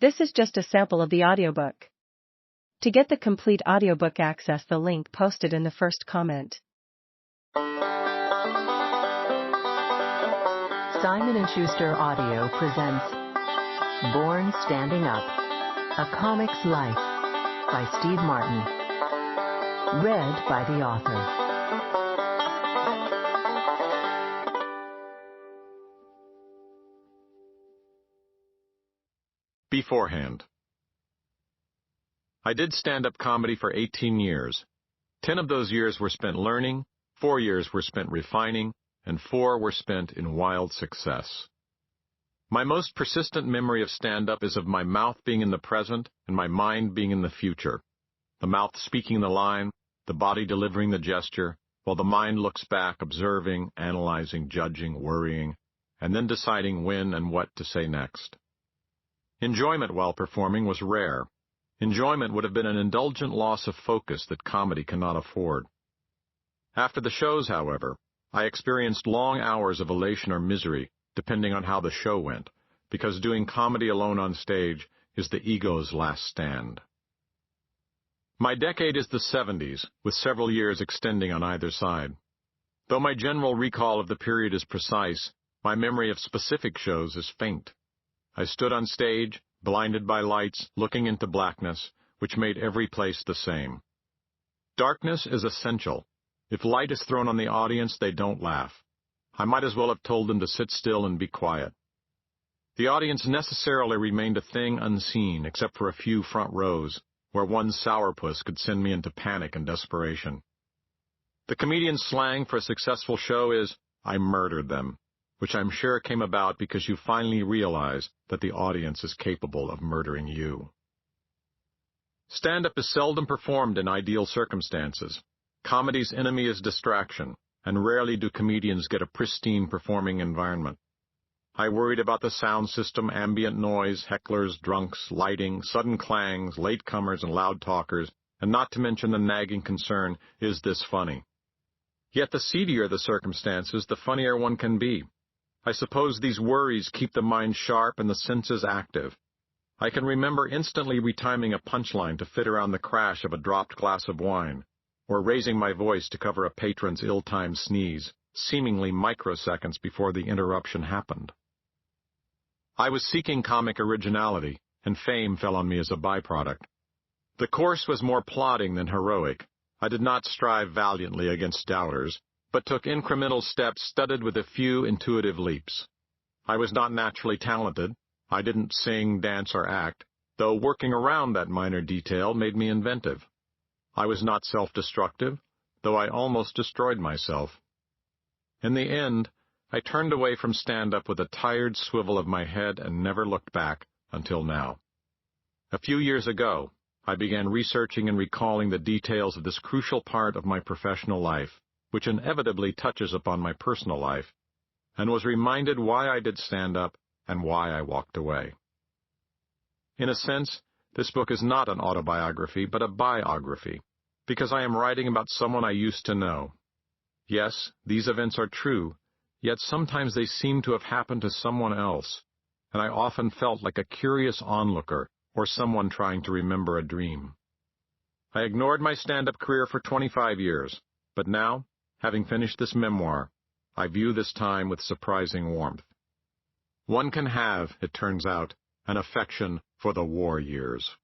This is just a sample of the audiobook. To get the complete audiobook, access the link posted in the first comment. Simon & Schuster Audio presents Born Standing Up, A Comic's Life by Steve Martin. Read by the author. Beforehand. I did stand-up comedy for 18 years. 10 of those years were spent learning, 4 years were spent refining, and 4 were spent in wild success. My most persistent memory of stand-up is of my mouth being in the present and my mind being in the future. The mouth speaking the line, the body delivering the gesture, while the mind looks back, observing, analyzing, judging, worrying, and then deciding when and what to say next. Enjoyment while performing was rare. Enjoyment would have been an indulgent loss of focus that comedy cannot afford. After the shows, however, I experienced long hours of elation or misery, depending on how the show went, because doing comedy alone on stage is the ego's last stand. My decade is the 70s, with several years extending on either side. Though my general recall of the period is precise, my memory of specific shows is faint. I stood on stage, blinded by lights, looking into blackness, which made every place the same. Darkness is essential. If light is thrown on the audience, they don't laugh. I might as well have told them to sit still and be quiet. The audience necessarily remained a thing unseen, except for a few front rows, where one sourpuss could send me into panic and desperation. The comedian's slang for a successful show is, "I murdered them," which I'm sure came about because you finally realize that the audience is capable of murdering you. Stand-up is seldom performed in ideal circumstances. Comedy's enemy is distraction, and rarely do comedians get a pristine performing environment. I worried about the sound system, ambient noise, hecklers, drunks, lighting, sudden clangs, latecomers, and loud talkers, and not to mention the nagging concern, is this funny? Yet the seedier the circumstances, the funnier one can be. I suppose these worries keep the mind sharp and the senses active. I can remember instantly retiming a punchline to fit around the crash of a dropped glass of wine, or raising my voice to cover a patron's ill-timed sneeze, seemingly microseconds before the interruption happened. I was seeking comic originality, and fame fell on me as a byproduct. The course was more plodding than heroic. I did not strive valiantly against doubters, but took incremental steps studded with a few intuitive leaps. I was not naturally talented. I didn't sing, dance, or act, though working around that minor detail made me inventive. I was not self-destructive, though I almost destroyed myself. In the end, I turned away from stand-up with a tired swivel of my head and never looked back until now. A few years ago, I began researching and recalling the details of this crucial part of my professional life, which inevitably touches upon my personal life, and was reminded why I did stand-up and why I walked away. In a sense, this book is not an autobiography, but a biography, because I am writing about someone I used to know. Yes, these events are true, yet sometimes they seem to have happened to someone else, and I often felt like a curious onlooker or someone trying to remember a dream. I ignored my stand-up career for 25 years, but now, having finished this memoir, I view this time with surprising warmth. One can have, it turns out, an affection for the war years.